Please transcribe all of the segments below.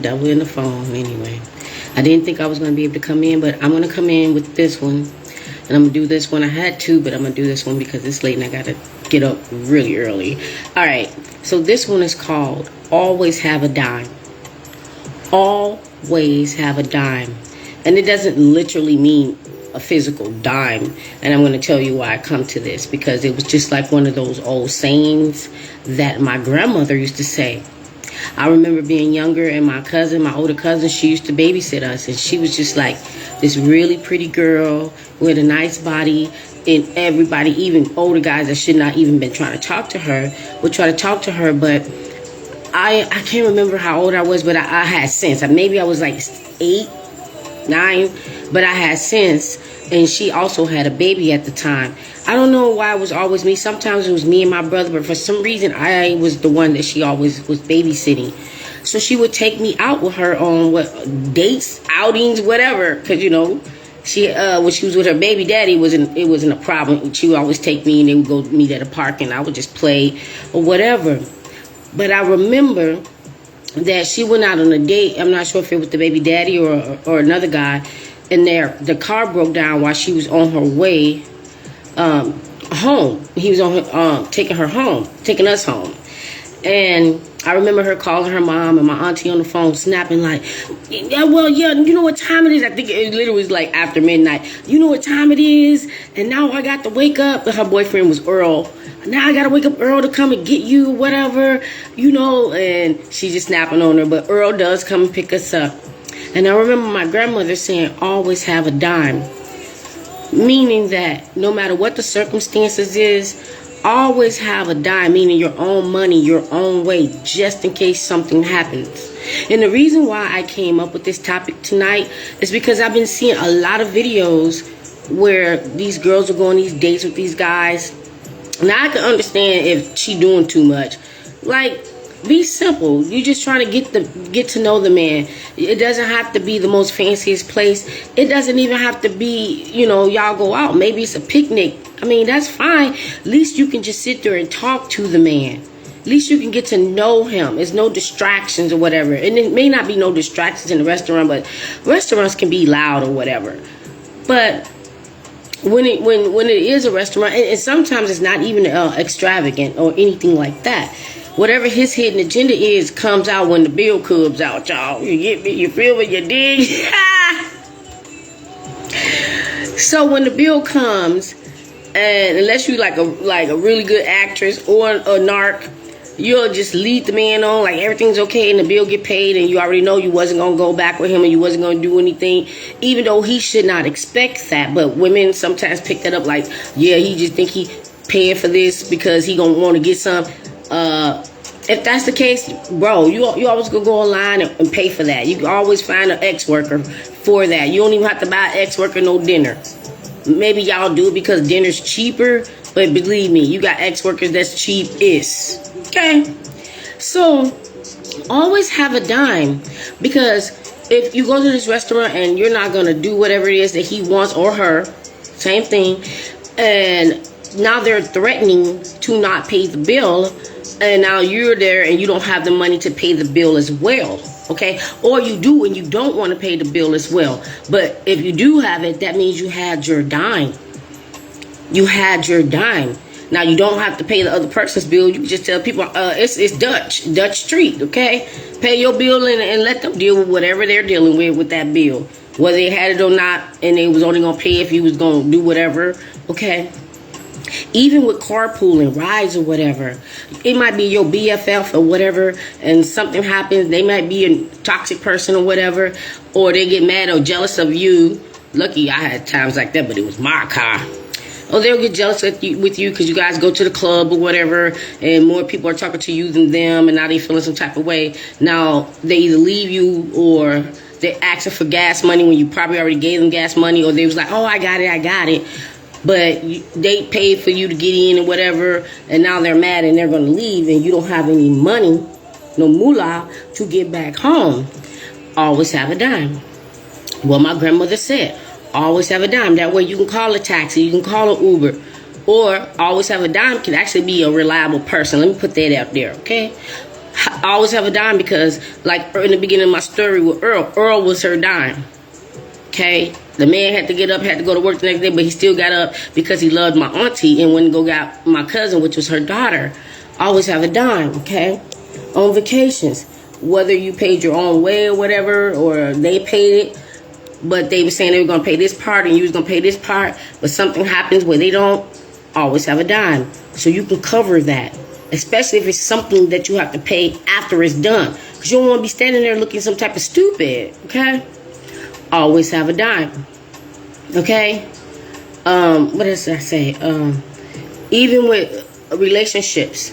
Devil in the phone, anyway. I didn't think I was going to be able to come in, but I'm going to come in with this one. And I'm going to do this one. I had two, but I'm going to do this one because it's late and I got to get up really early. All right. So this one is called Always Have a Dime. Always have a dime. And it doesn't literally mean a physical dime. And I'm going to tell you why I come to this. Because it was just like one of those old sayings that my grandmother used to say. I remember being younger and my older cousin, she used to babysit us. And she was just like this really pretty girl with a nice body. And everybody, even older guys that should not even been trying to talk to her, would try to talk to her. But I can't remember how old I was, but I had sense. Maybe I was like 8, 9, but I had sense. And she also had a baby at the time. I don't know why it was always me. Sometimes it was me and my brother, but for some reason I was the one that she always was babysitting. So she would take me out with her on dates, outings, whatever. Because, you know, she when she was with her baby daddy, it wasn't a problem. She would always take me and they would go meet at a park and I would just play or whatever. But I remember that she went out on a date. I'm not sure if it was the baby daddy or another guy. And the car broke down while she was on her way home. He was on taking us home. And I remember her calling her mom and my auntie on the phone, snapping like, yeah, you know what time it is? I think it literally was like after midnight. You know what time it is? And now I got to wake up. Her boyfriend was Earl. Now I got to wake up Earl to come and get you, whatever, you know. And she's just snapping on her. But Earl does come and pick us up. And I remember my grandmother saying, always have a dime. Meaning that no matter what the circumstances is, always have a dime, meaning your own money, your own way, just in case something happens. And the reason why I came up with this topic tonight is because I've been seeing a lot of videos where these girls are going on these dates with these guys. Now I can understand if she doing too much. Like, be simple. You just trying to get to know the man. It doesn't have to be the most fanciest place. It doesn't even have to be, you know, y'all go out. Maybe it's a picnic. I mean, that's fine. At least you can just sit there and talk to the man. At least you can get to know him. There's no distractions or whatever. And it may not be no distractions in the restaurant, but restaurants can be loud or whatever. But when it is a restaurant, and sometimes it's not even extravagant or anything like that. Whatever his hidden agenda is comes out when the bill comes out, y'all. You get me? You feel me? You dig? So when the bill comes, and unless you like a really good actress or a narc, you'll just lead the man on like everything's okay and the bill get paid and you already know you wasn't gonna go back with him and you wasn't gonna do anything, even though he should not expect that. But women sometimes pick that up like, yeah, he just think he paying for this because he gonna want to get some. If that's the case, bro, you always gonna go online and pay for that. You can always find an ex-worker for that. You don't even have to buy an ex-worker no dinner. Maybe y'all do it because dinner's cheaper, but believe me, you got ex-workers that's cheapest. Okay? So, always have a dime. Because if you go to this restaurant and you're not gonna do whatever it is that he wants or her, same thing, and now they're threatening to not pay the bill, and now you're there and you don't have the money to pay the bill as well, okay? Or you do and you don't want to pay the bill as well. But if you do have it, that means you had your dime. You had your dime. Now, you don't have to pay the other person's bill. You can just tell people, it's Dutch Street, okay? Pay your bill and let them deal with whatever they're dealing with that bill. Whether they had it or not, and they was only going to pay if you was going to do whatever, okay? Even with carpooling, rides or whatever, it might be your BFF or whatever, and something happens, they might be a toxic person or whatever, or they get mad or jealous of you. Lucky I had times like that, but it was my car. Or they'll get jealous with you because you guys go to the club or whatever, and more people are talking to you than them, and now they feeling some type of way. Now, they either leave you or they're asking for gas money when you probably already gave them gas money, or they was like, oh, I got it. But they paid for you to get in and whatever, and now they're mad and they're going to leave, and you don't have any money, no moolah, to get back home. Always have a dime. Well, my grandmother said, always have a dime. That way you can call a taxi, you can call an Uber, or always have a dime can actually be a reliable person. Let me put that out there, okay? I always have a dime because, like in the beginning of my story with Earl was her dime. Okay, the man had to get up, had to go to work the next day, but he still got up because he loved my auntie and went and go got my cousin, which was her daughter. Always have a dime. Okay, on vacations, whether you paid your own way or whatever, or they paid it, but they were saying they were going to pay this part and you was going to pay this part, but something happens where they don't. Always have a dime, so you can cover that, especially if it's something that you have to pay after it's done, because you don't want to be standing there looking some type of stupid. Okay, always have a dime. Okay, what else did I say? Even with relationships,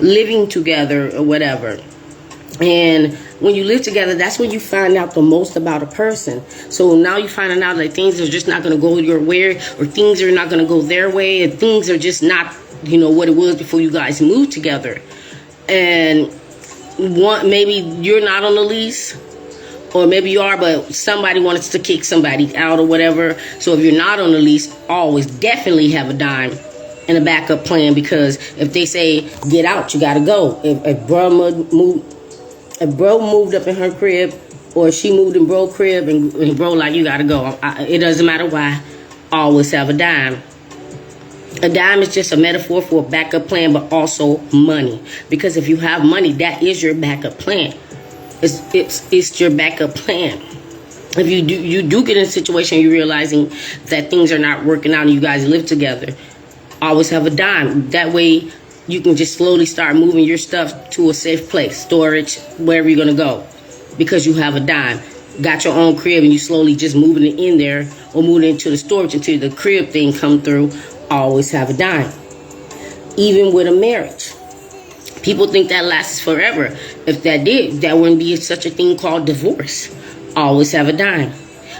living together or whatever, and when you live together, that's when you find out the most about a person. So now you're finding out that things are just not going to go your way, or things are not going to go their way, and things are just not, what it was before you guys moved together. And maybe you're not on the lease, or maybe you are, but somebody wants to kick somebody out or whatever. So if you're not on the lease, always definitely have a dime and a backup plan, because if they say get out, you got to go. If bro moved up in her crib, or she moved in bro crib, and bro like, you gotta go. It doesn't matter why. Always have a dime. A dime is just a metaphor for a backup plan, but also money. Because if you have money, that is your backup plan. It's your backup plan. If you do get in a situation, you're realizing that things are not working out and you guys live together, always have a dime. That way you can just slowly start moving your stuff to a safe place, storage, wherever you're going to go, because you have a dime. Got your own crib and you slowly just moving it in there, or moving it into the storage until the crib thing come through. Always have a dime. Even with a marriage, people think that lasts forever. If that did, that wouldn't be such a thing called divorce. Always have a dime.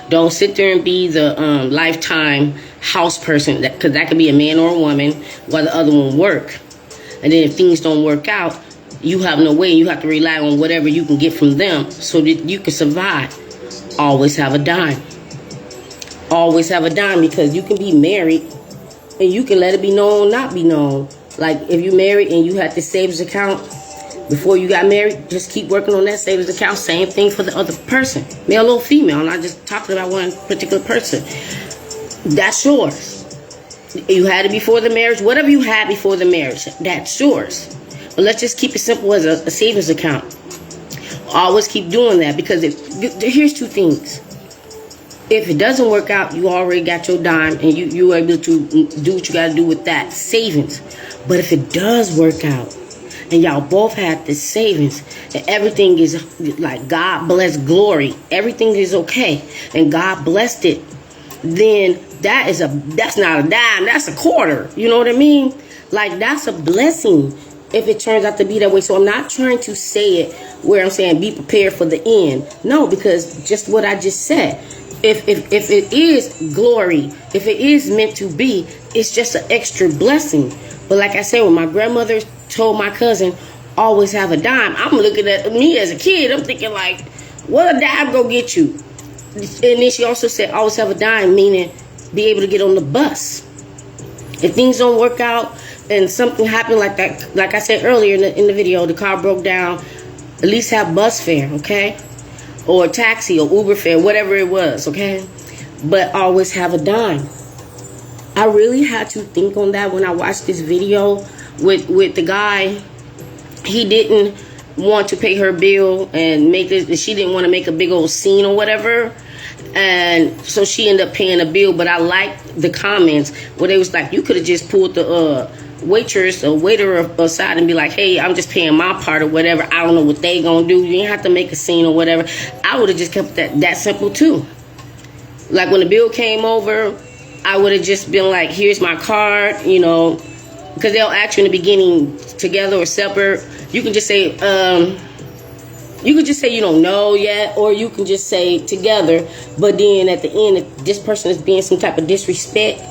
Don't sit there and be the lifetime house person, because that could be a man or a woman, while the other one work. And then if things don't work out, you have no way. You have to rely on whatever you can get from them so that you can survive. Always have a dime. Always have a dime, because you can be married and you can let it be known, not be known. Like if you married and you had this savings account before you got married, just keep working on that savings account. Same thing for the other person, male or female. I'm not just talking about one particular person. That's yours. You had it before the marriage. Whatever you had before the marriage, that's yours. But let's just keep it simple as a savings account. Always keep doing that, because here's two things. If it doesn't work out, you already got your dime and you are able to do what you got to do with that savings. But if it does work out and y'all both had the savings and everything is like God bless glory, everything is okay and God blessed it, then that's not a dime, that's a quarter. You know what I mean? Like, that's a blessing if it turns out to be that way. So I'm not trying to say it where I'm saying be prepared for the end. No, because just what I just said. If it is glory, if it is meant to be, it's just an extra blessing. But like I said, when my grandmother told my cousin, always have a dime, I'm looking at me as a kid, I'm thinking like, what a dime go get you? And then she also said, always have a dime, meaning be able to get on the bus. If things don't work out and something happened like that, like I said earlier in the video, the car broke down, at least have bus fare, okay? Or a taxi or Uber fare, whatever it was, okay? But always have a dime. I really had to think on that when I watched this video with the guy. He didn't want to pay her bill and make this, she didn't want to make a big old scene or whatever. And so she ended up paying a bill. But I liked the comments where they was like, you could have just pulled the waitress or waiter aside and be like, hey, I'm just paying my part or whatever. I don't know what they gonna do. You didn't have to make a scene or whatever. I would have just kept that simple too. Like when the bill came over, I would have just been like, here's my card, you know, because they'll ask you in the beginning together or separate. You can just say, you don't know yet, or you can just say together. But then at the end, if this person is being some type of disrespect,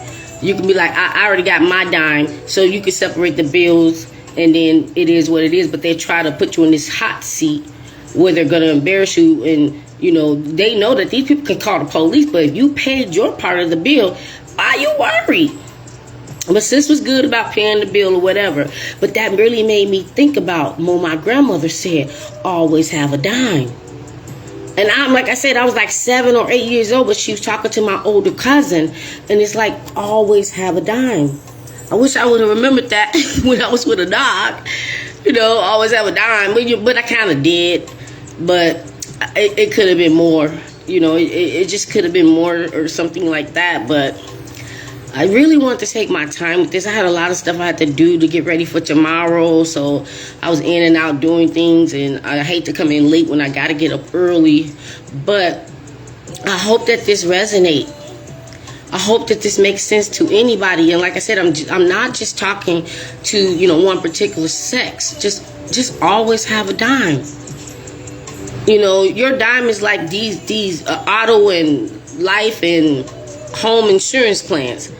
you can be like, I already got my dime, so you can separate the bills, and then it is what it is. But they try to put you in this hot seat where they're going to embarrass you, and, you know, they know that these people can call the police, but if you paid your part of the bill, why are you worried? But sis was good about paying the bill or whatever. But that really made me think about what my grandmother said, always have a dime. And I'm, like I said, I was like 7 or 8 years old, but she was talking to my older cousin. And it's like, always have a dime. I wish I would have remembered that when I was with a dog. You know, always have a dime. But I kind of did. But it could have been more. You know, it just could have been more or something like that. But I really wanted to take my time with this. I had a lot of stuff I had to do to get ready for tomorrow. So I was in and out doing things. And I hate to come in late when I got to get up early. But I hope that this resonates. I hope that this makes sense to anybody. And like I said, I'm not just talking to, you know, one particular sex. Just always have a dime. You know, your dime is like these auto and life and home insurance plans.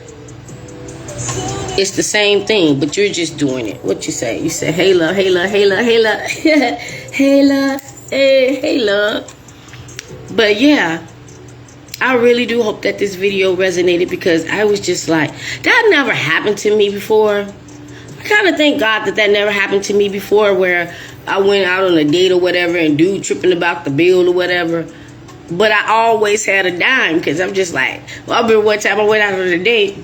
It's the same thing, but you're just doing it. What you say? You say, hey, love, hey, love, hey, love, hey, love. Hey, love, hey, love. But yeah, I really do hope that this video resonated, because I was just like, that never happened to me before. I kind of thank God that never happened to me before, where I went out on a date or whatever and dude tripping about the bill or whatever. But I always had a dime, because I'm just like, well, I remember one time I went out on a date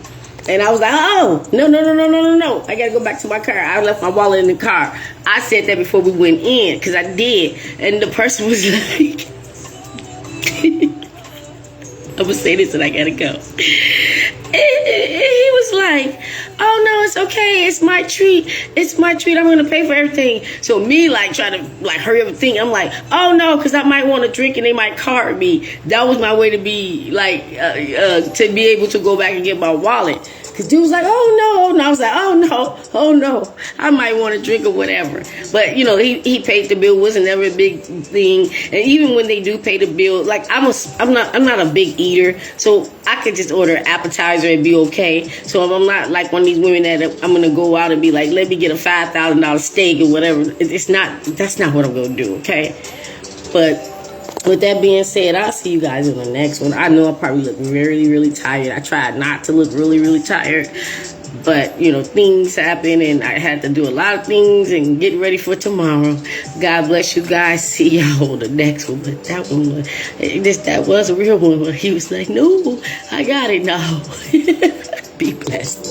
and I was like, oh, no. I got to go back to my car. I left my wallet in the car. I said that before we went in, because I did. And the person was like, I'm going to say this and I got to go. He was like, oh, no, it's okay. It's my treat. It's my treat. I'm going to pay for everything. So me, like, trying to, like, hurry up and think. I'm like, oh, no, because I might want to drink and they might card me. That was my way to be, like, to be able to go back and get my wallet. Because dude was like, oh, no. And I was like, oh, no. I might want to drink or whatever. But, you know, he paid the bill. Wasn't ever a big thing. And even when they do pay the bill, like, I'm not a big eater. So I could just order an appetizer and be okay. So I'm not like one of these women that I'm going to go out and be like, let me get a $5,000 steak or whatever. That's not what I'm going to do, okay? But with that being said, I'll see you guys in the next one. I know I probably look really, really tired. I tried not to look really, really tired. But, you know, things happen and I had to do a lot of things and get ready for tomorrow. God bless you guys. See y'all on the next one. But that one, that was a real one. He was like, no, I got it now. Be blessed.